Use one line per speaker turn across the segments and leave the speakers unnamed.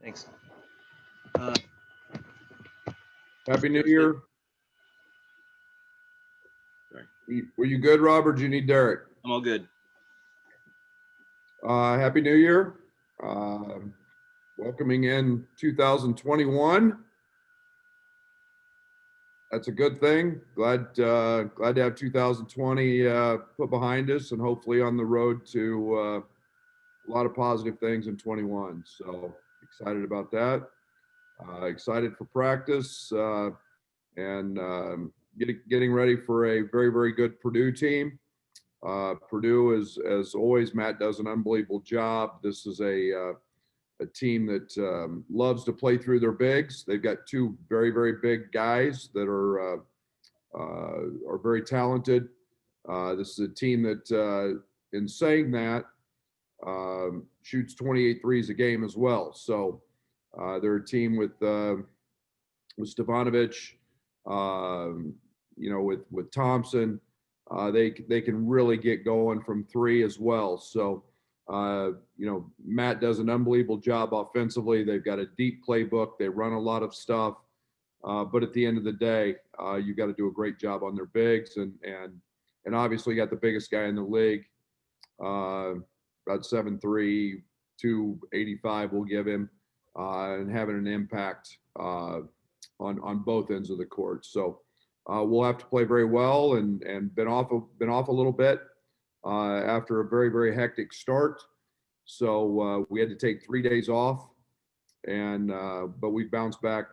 Thanks.
Happy New Year. Were you good, Robert? Do you need Derek?
I'm all good.
Happy New Year. Welcoming in 2021. That's a good thing. Glad to have 2020 put behind us, and hopefully on the road to a lot of positive things in 21. So excited about that. Excited for practice and getting ready for a very, very good Purdue team. Purdue is, as always, Matt does an unbelievable job. This is a team that loves to play through their bigs. They've got two very, very big guys that are very talented. This is a team that, in saying that, shoots 28 threes a game as well. So they're a team with Stevanovic, with Thompson. They can really get going from three as well. So, Matt does an unbelievable job offensively. They've got a deep playbook. They run a lot of stuff. But at the end of the day, you got to do a great job on their bigs. And obviously you got the biggest guy in the league, about 7'3", 285 we'll give him, and having an impact on both ends of the court. So we'll have to play very well and been off a little bit after a very, very hectic start. So we had to take 3 days off, but we bounced back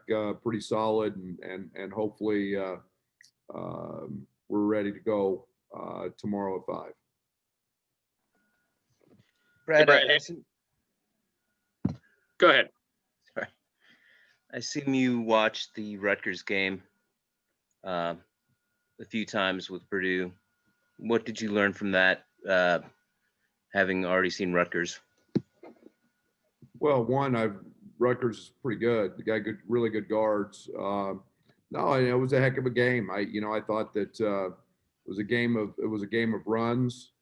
pretty solid, and hopefully we're ready to go tomorrow at 5.
Brad,
Go ahead.
Sorry. I assume you watched the Rutgers game a few times with Purdue. What did you learn from that, having already seen Rutgers?
Well, Rutgers is pretty good. They got really good guards. No, it was a heck of a game. I thought that it was a game of runs.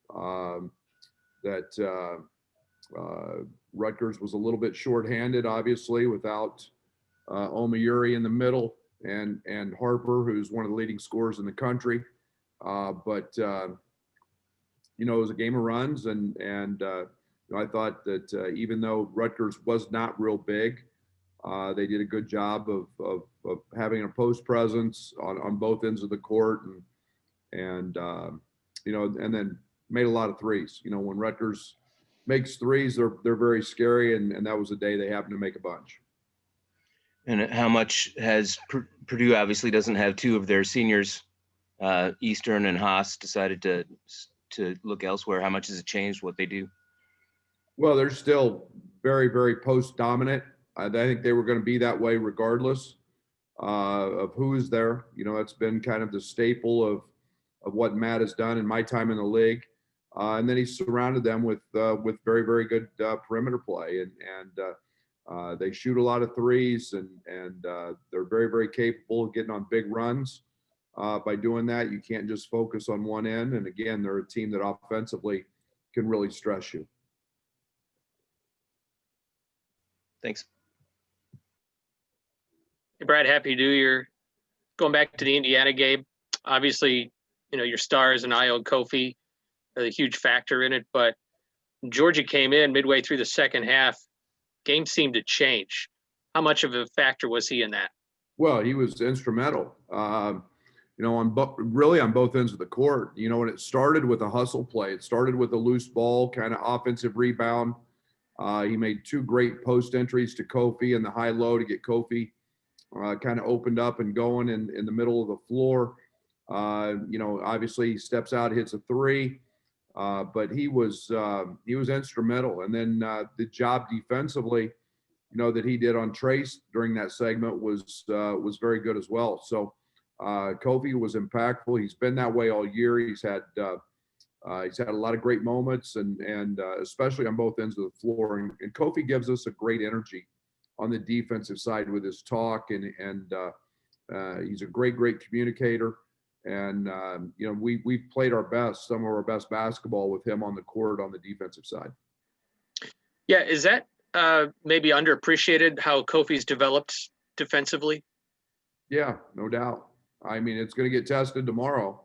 Rutgers was a little bit shorthanded, obviously, without Omayuri in the middle and Harper, who's one of the leading scorers in the country. But it was a game of runs, and I thought that even though Rutgers was not real big, they did a good job of having a post presence on both ends of the court, and then made a lot of threes. When Rutgers makes threes, they're very scary, and that was the day they happened to make a bunch.
And how much has Purdue obviously doesn't have two of their seniors, Eastern and Haas, decided to look elsewhere? How much has it changed what they do?
Well, they're still very, very post dominant. I think they were going to be that way regardless of who is there. It's been kind of the staple of what Matt has done in my time in the league. And then he surrounded them with very, very good perimeter play, and they shoot a lot of threes, and they're very, very capable of getting on big runs. By doing that, you can't just focus on one end. And again, they're a team that offensively can really stress you.
Thanks.
Hey, Brad, happy New Year. Going back to the Indiana game, obviously, your stars and Ayo and Kofi are a huge factor in it, but Georgia came in midway through the second half. Game seemed to change. How much of a factor was he in that?
Well, he was instrumental, on both ends of the court. When it started with a hustle play, it started with a loose ball, kind of offensive rebound. He made 2 great post entries to Kofi in the high low to get Kofi kind of opened up and going in the middle of the floor. Obviously he steps out, hits a 3, but he was instrumental. And then the job defensively, that he did on Trace during that segment was very good as well. So Kofi was impactful. He's been that way all year. He's had a lot of great moments, and especially on both ends of the floor. And Kofi gives us a great energy on the defensive side with his talk, and he's a great communicator. And we've played some of our best basketball with him on the court on the defensive side.
Yeah, is that maybe underappreciated how Kofi's developed defensively?
Yeah, no doubt. I mean, it's going to get tested tomorrow,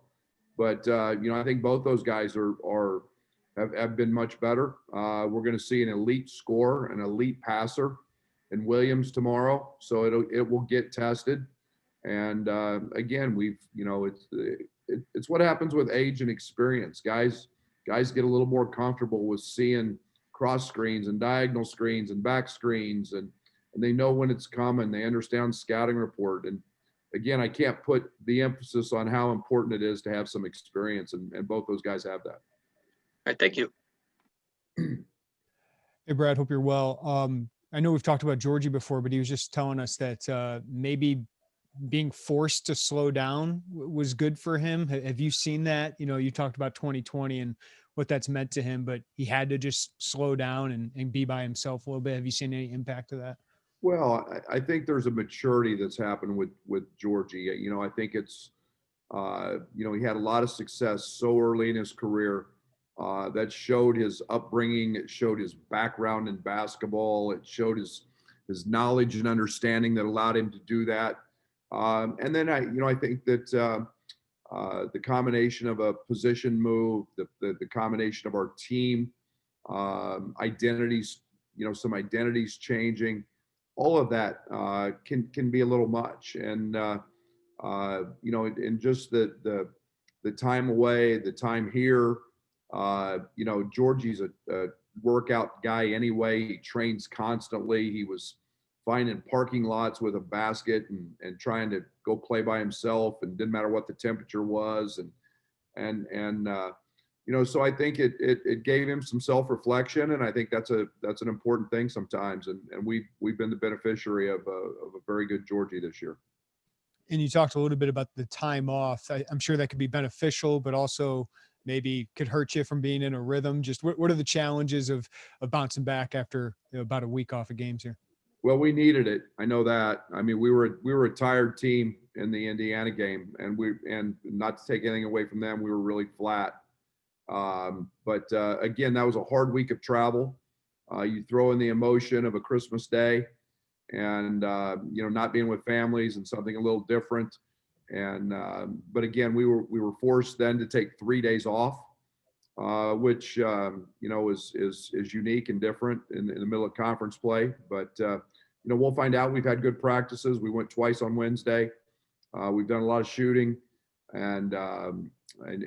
but I think both those guys have been much better. We're going to see an elite scorer, an elite passer in Williams tomorrow, so it will get tested. And again, it's what happens with age and experience. Guys get a little more comfortable with seeing cross screens and diagonal screens and back screens, and they know when it's coming. They understand scouting report. And again, I can't put the emphasis on how important it is to have some experience, and both those guys have that.
All right, thank you.
Hey, Brad, hope you're well. I know we've talked about Georgie before, but he was just telling us that maybe being forced to slow down was good for him. Have you seen that? You talked about 2020 and what that's meant to him, but he had to just slow down and be by himself a little bit. Have you seen any impact of that?
Well, I think there's a maturity that's happened with Georgie. I think it's, he had a lot of success so early in his career. That showed his upbringing. It showed his background in basketball. It showed his knowledge and understanding that allowed him to do that. And then I think that the combination of a position move, the combination of our team identities, some identities changing, all of that can be a little much. And and just the time away, the time here. Georgie's a workout guy anyway. He trains constantly. He was finding parking lots with a basket and trying to go play by himself, and didn't matter what the temperature was. So I think it gave him some self-reflection, and I think that's an important thing sometimes. And we've been the beneficiary of a very good Georgie this year.
And you talked a little bit about the time off. I'm sure that could be beneficial, but also maybe could hurt you from being in a rhythm. Just what are the challenges of bouncing back after about a week off of games here?
Well, we needed it. I know that. I mean, we were a tired team in the Indiana game, and not to take anything away from them, we were really flat. But again, that was a hard week of travel. You throw in the emotion of a Christmas day, and not being with families and something a little different. And but again, we were forced then to take 3 days off, which is unique and different in the middle of conference play. But we'll find out. We've had good practices. We went twice on Wednesday. We've done a lot of shooting, and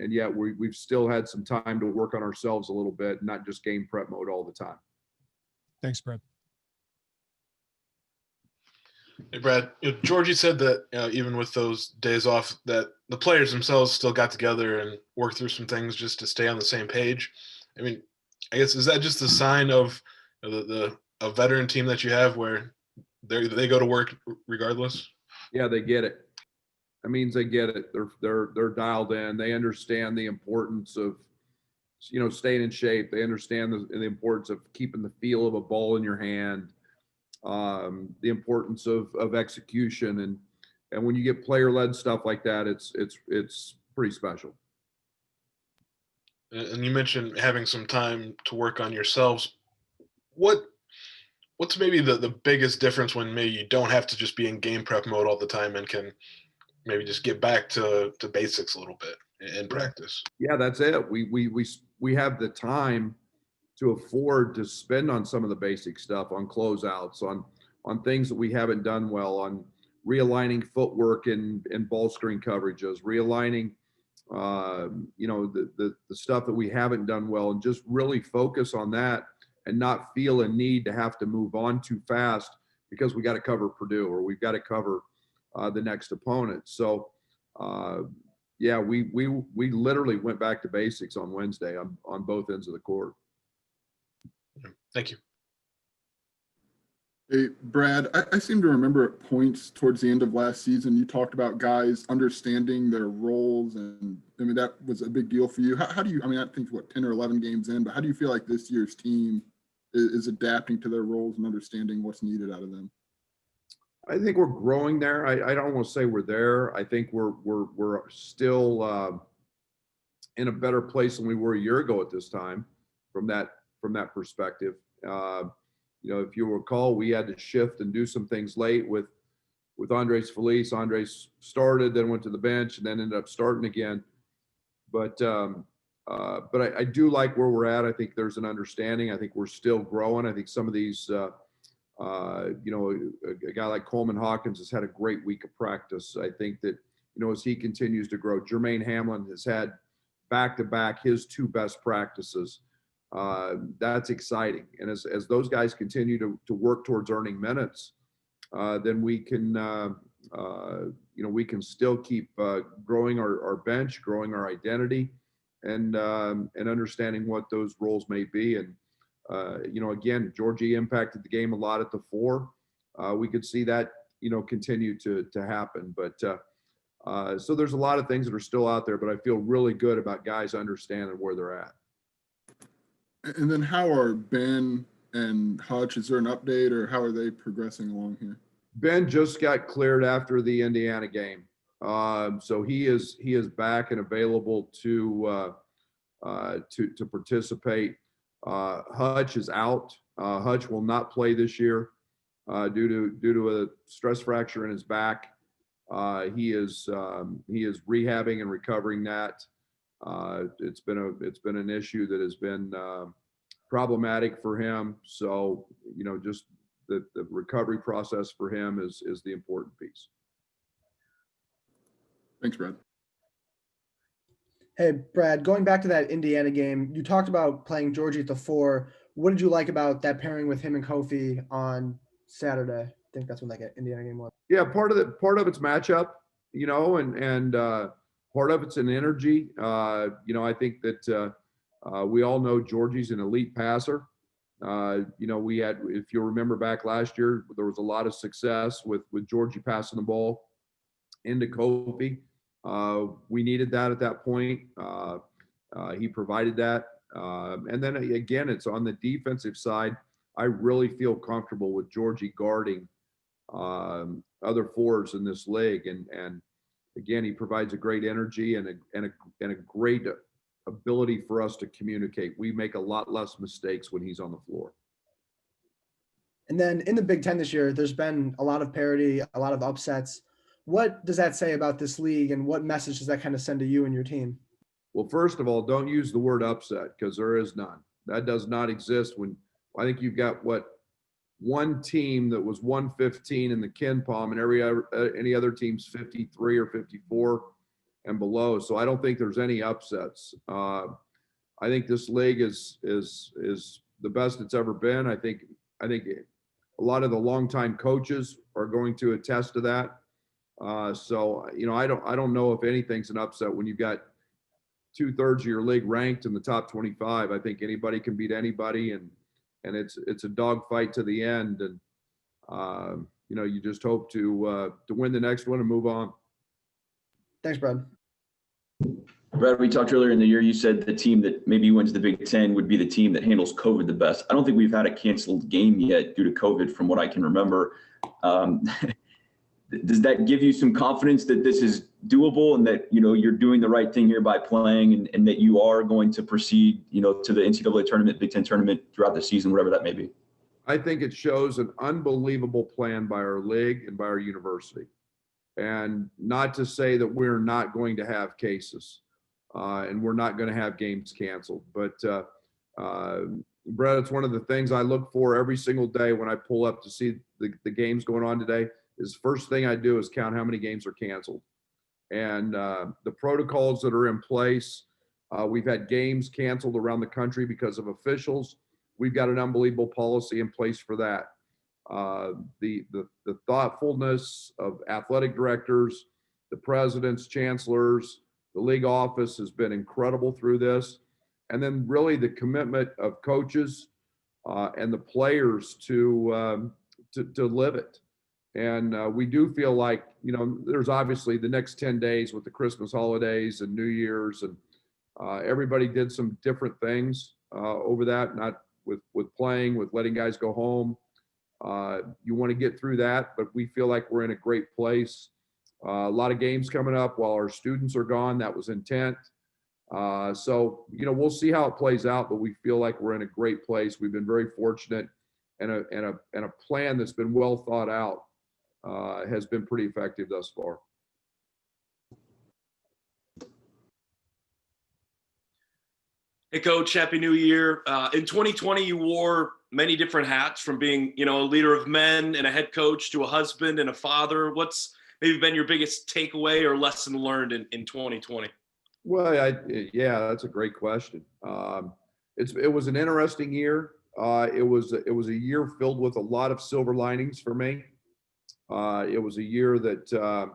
yet we've still had some time to work on ourselves a little bit, not just game prep mode all the time.
Thanks, Brad.
Hey, Brad, Georgie said that even with those days off, that the players themselves still got together and worked through some things just to stay on the same page. I mean, I guess, is that just a sign of a veteran team that you have where they go to work regardless?
Yeah, they get it. That means they get it. They're dialed in. They understand the importance of staying in shape. They understand the importance of keeping the feel of a ball in your hand. The importance of execution, and when you get player-led stuff like that, it's pretty special.
And you mentioned having some time to work on yourselves. What's maybe the biggest difference when maybe you don't have to just be in game prep mode all the time and can maybe just get back to basics a little bit in practice?
Yeah, that's it. We have the time to afford to spend on some of the basic stuff, on closeouts, on things that we haven't done well, on realigning footwork and ball screen coverages, realigning, the stuff that we haven't done well, and just really focus on that and not feel a need to have to move on too fast because we got to cover Purdue or we've got to cover the next opponent. So, yeah, we literally went back to basics on Wednesday on both ends of the court.
Thank you.
Hey, Brad, I seem to remember at points towards the end of last season, you talked about guys understanding their roles. And I mean, that was a big deal for you. How do you, I mean, I think 10 or 11 games in, but how do you feel like this year's team is adapting to their roles and understanding what's needed out of them?
I think we're growing there. I don't want to say we're there. I think we're still in a better place than we were a year ago at this time from that perspective. if you recall, we had to shift and do some things late with Andres Feliz. Andres started, then went to the bench, and then ended up starting again. But I do like where we're at. I think there's an understanding. I think we're still growing. I think some of these, a guy like Coleman Hawkins has had a great week of practice. I think that, as he continues to grow, Jermaine Hamlin has had back-to-back his 2 best practices. That's exciting. And as those guys continue to work towards earning minutes, then we can, we can still keep growing our bench, growing our identity, and understanding what those roles may be. And, again, Georgie impacted the game a lot at the 4. We could see that, continue to happen. But so there's a lot of things that are still out there, but I feel really good about guys understanding where they're at.
And then how are Ben and Hutch? Is there an update, or how are they progressing along here?
Ben just got cleared after the Indiana game. So he is back and available to participate. Hutch is out. Hutch will not play this year due to a stress fracture in his back. He is rehabbing and recovering that. It's been an issue that has been problematic for him. So, just the recovery process for him is the important piece.
Thanks, Brad.
Hey, Brad, going back to that Indiana game, you talked about playing Georgie at the 4. What did you like about that pairing with him and Kofi on Saturday? I think that's when that Indiana game was.
Yeah, part of it's matchup, and part of it's an energy. I think that we all know Georgie's an elite passer. We had, if you remember back last year, there was a lot of success with Georgie passing the ball into Kofi. We needed that at that point. He provided that. And then again, it's on the defensive side. I really feel comfortable with Georgie guarding other 4s in this league. And again, he provides a great energy and a great ability for us to communicate. We make a lot less mistakes when he's on the floor.
And then in the Big Ten this year, there's been a lot of parity, a lot of upsets. What does that say about this league, and what message does that kind of send to you and your team?
Well, first of all, don't use the word upset, because there is none. That does not exist. When I think you've got one team that was 115 in the Ken Palm, and any other team's 53 or 54 and below. So I don't think there's any upsets. I think this league is the best it's ever been. I think a lot of the longtime coaches are going to attest to that. So I don't know if anything's an upset when you've got 2/3 of your league ranked in the top 25. I think anybody can beat anybody, and it's a dogfight to the end. And you just hope to win the next one and move on.
Thanks, Brad.
Brad, we talked earlier in the year. You said the team that maybe wins the Big Ten would be the team that handles COVID the best. I don't think we've had a canceled game yet due to COVID, from what I can remember. Does that give you some confidence that this is doable, and that you're doing the right thing here by playing, and that you are going to proceed to the NCAA tournament, Big Ten tournament throughout the season, whatever that may be?
I think it shows an unbelievable plan by our league and by our university. And not to say that we're not going to have cases and we're not going to have games canceled. But, Brett, it's one of the things I look for every single day when I pull up to see the games going on today. Is first thing I do is count how many games are canceled. And the protocols that are in place, we've had games canceled around the country because of officials. We've got an unbelievable policy in place for that. The thoughtfulness of athletic directors, the presidents, chancellors, the league office has been incredible through this. And then really the commitment of coaches and the players to live it. And we do feel like, there's obviously the next 10 days with the Christmas holidays and New Year's, and everybody did some different things over that, not with playing, with letting guys go home. You want to get through that, but we feel like we're in a great place. A lot of games coming up while our students are gone. That was intent. So, we'll see how it plays out, but we feel like we're in a great place. We've been very fortunate and a plan that's been well thought out has been pretty effective thus far.
Hey, Coach, Happy New Year. In 2020, you wore many different hats, from being, a leader of men and a head coach to a husband and a father. What's maybe been your biggest takeaway or lesson learned in 2020?
Well, yeah, that's a great question. It was an interesting year. It was a year filled with a lot of silver linings for me. It was a year that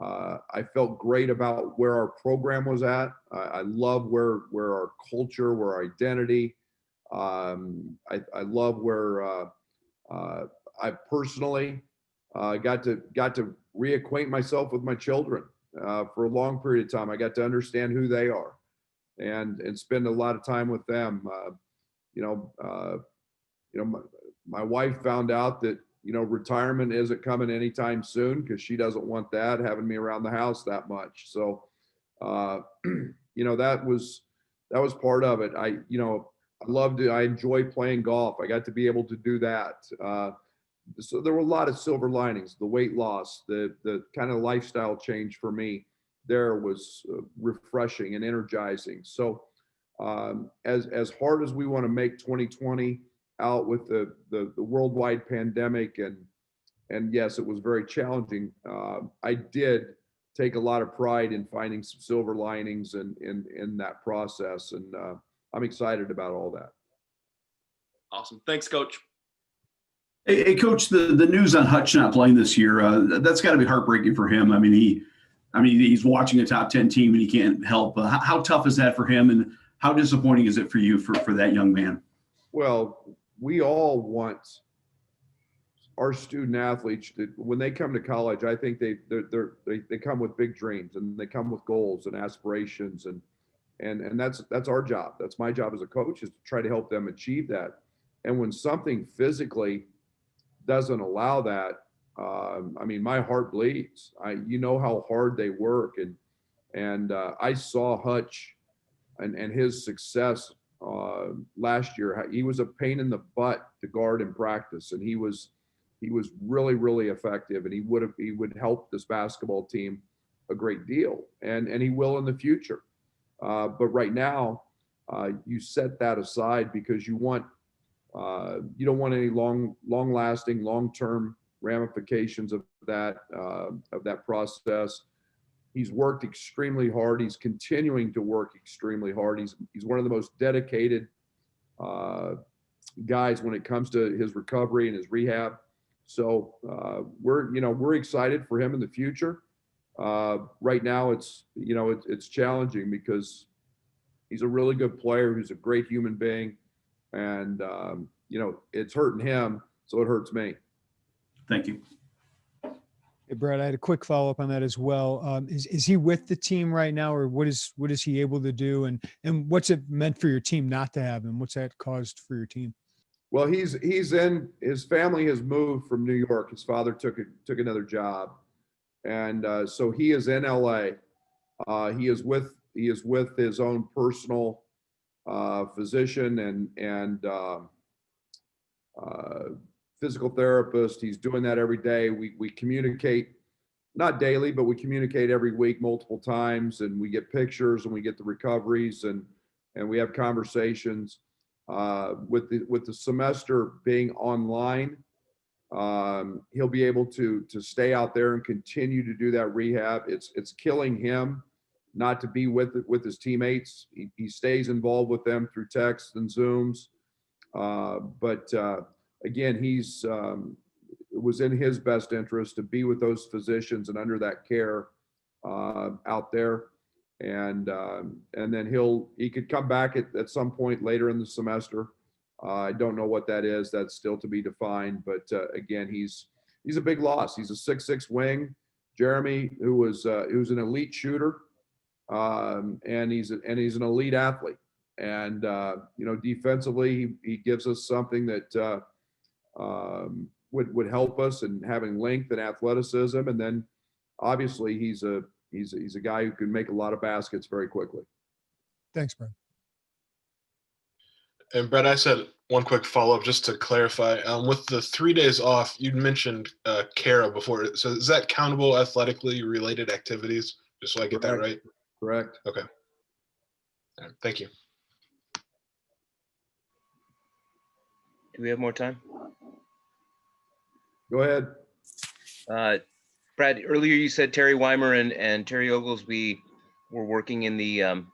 I felt great about where our program was at. I love where our culture, where our identity. I love where I personally got to reacquaint myself with my children for a long period of time. I got to understand who they are and spend a lot of time with them. My wife found out that retirement isn't coming anytime soon because she doesn't want that having me around the house that much. So, that was part of it. I enjoy playing golf. I got to be able to do that. So there were a lot of silver linings. The weight loss, the kind of lifestyle change for me there was refreshing and energizing. So as hard as we want to make 2020 out with the worldwide pandemic, and yes, it was very challenging. I did take a lot of pride in finding some silver linings in that process, and I'm excited about all that.
Awesome. Thanks, Coach.
Hey, Coach, the news on Hutch not playing this year, that's got to be heartbreaking for him. He's watching a top 10 team and he can't help. How tough is that for him, and how disappointing is it for you for that young man?
Well, we all want our student athletes that when they come to college, I think they come with big dreams and they come with goals and aspirations, and that's our job. That's my job as a coach, is to try to help them achieve that. And when something physically doesn't allow that, my heart bleeds. How hard they work, and I saw Hutch and his success last year. He was a pain in the butt to guard in practice, and he was really, really effective, and he would help this basketball team a great deal, and he will in the future. But right now, you set that aside because you don't want any long-lasting, long-term ramifications of that process. He's worked extremely hard. He's continuing to work extremely hard. He's one of the most dedicated guys when it comes to his recovery and his rehab. So we're excited for him in the future. Right now, it's challenging because he's a really good player who's a great human being, and it's hurting him, so it hurts me.
Thank you.
Hey, Brad, I had a quick follow-up on that as well. Is he with the team right now, or what is he able to do, and what's it meant for your team not to have him? What's that caused for your team?
Well, he's in, his family has moved from New York. His father took another job, and so he is in LA. He is with his own personal physician and physical therapist. He's doing that every day. We communicate, not daily, but we communicate every week multiple times, and we get pictures and we get the recoveries and we have conversations. With the semester being online, he'll be able to stay out there and continue to do that rehab. It's killing him not to be with his teammates. He stays involved with them through texts and Zooms. But again, it was in his best interest to be with those physicians and under that care out there. And then he could come back at some point later in the semester. I don't know what that is. That's still to be defined. But again, he's a big loss. He's a 6'6" wing. Jeremy, who's an elite shooter, and he's an elite athlete. And defensively, he gives us something that would help us in having length and athleticism. And then obviously he's a guy who can make a lot of baskets very quickly.
Thanks, Brad.
And Brett, I said one quick follow-up just to clarify. With the 3 days off, you'd mentioned CARA before. So is that countable athletically related activities? Just so I get that right.
Correct.
Okay. All right, thank you.
Do we have more time?
Go ahead.
Brad, earlier you said Terry Weimer and Terry Oglesby were working in the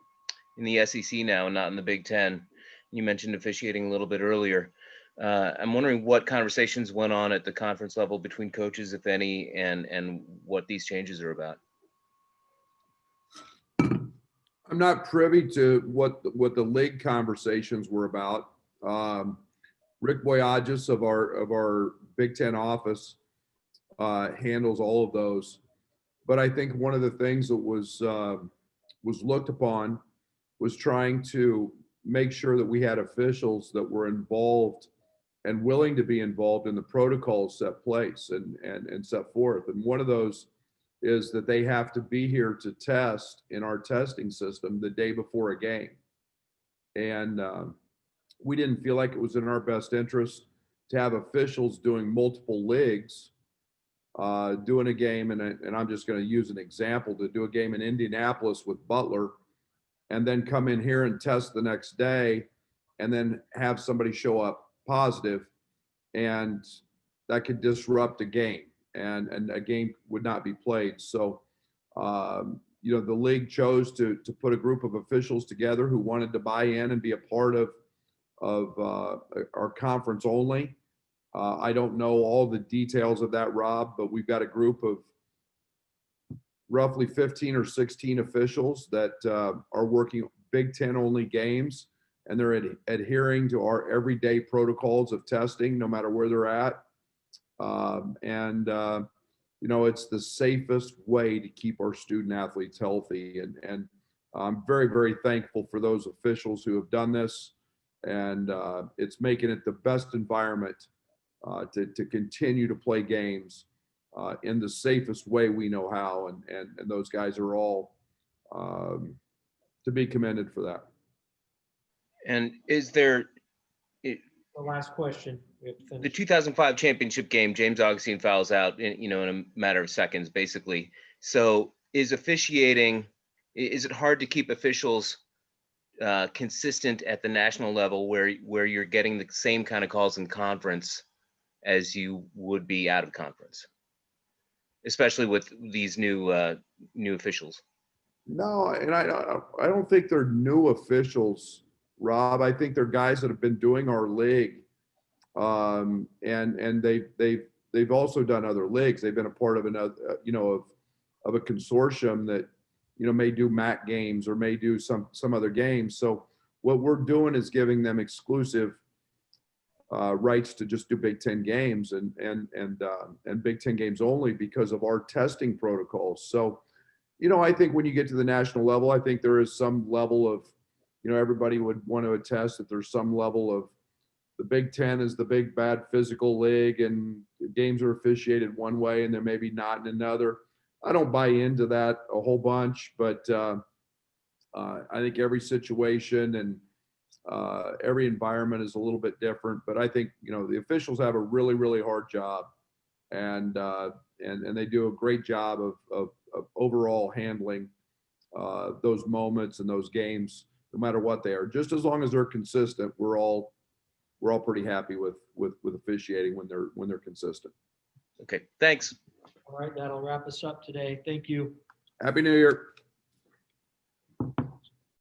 SEC now, not in the Big Ten. You mentioned officiating a little bit earlier. I'm wondering what conversations went on at the conference level between coaches, if any, and what these changes are about.
I'm not privy to what the league conversations were about. Rick Boyages of our Big Ten office handles all of those. But I think one of the things that was looked upon was trying to make sure that we had officials that were involved and willing to be involved in the protocols set place and set forth. And one of those is that they have to be here to test in our testing system the day before a game. And we didn't feel like it was in our best interest to have officials doing multiple leagues, doing a game, and I'm just going to use an example, to do a game in Indianapolis with Butler and then come in here and test the next day and then have somebody show up positive, and that could disrupt a game and a game would not be played. So, the league chose to put a group of officials together who wanted to buy in and be a part of our conference only. I don't know all the details of that, Rob, but we've got a group of roughly 15 or 16 officials that are working Big Ten only games, and they're adhering to our everyday protocols of testing, no matter where they're at. It's the safest way to keep our student athletes healthy. And I'm very, very thankful for those officials who have done this. And it's making it the best environment to continue to play games in the safest way we know how. And those guys are all to be commended for that.
And is there
The last question. We have to
the
finish.
2005 championship game? James Augustine fouls out in a matter of seconds, basically. So is officiating? Is it hard to keep officials consistent at the national level, where you're getting the same kind of calls in conference as you would be out of conference, especially with these new officials? No,
and I don't think they're new officials, Rob. I think they're guys that have been doing our league, and they've also done other leagues. They've been a part of another, of a consortium that may do MAC games or may do some other games. So what we're doing is giving them exclusive rights to just do Big Ten games and Big Ten games only because of our testing protocols. So, I think when you get to the national level, I think there is some level of, everybody would want to attest that there's some level of the Big Ten is the big bad physical league and games are officiated one way and they're maybe not in another. I don't buy into that a whole bunch, but I think every situation and every environment is a little bit different. But I think the officials have a really, really hard job, and they do a great job of overall handling those moments and those games, no matter what they are. Just as long as they're consistent, we're all pretty happy with officiating when they're consistent.
Okay, thanks.
All right, that'll wrap us up today. Thank you.
Happy New Year.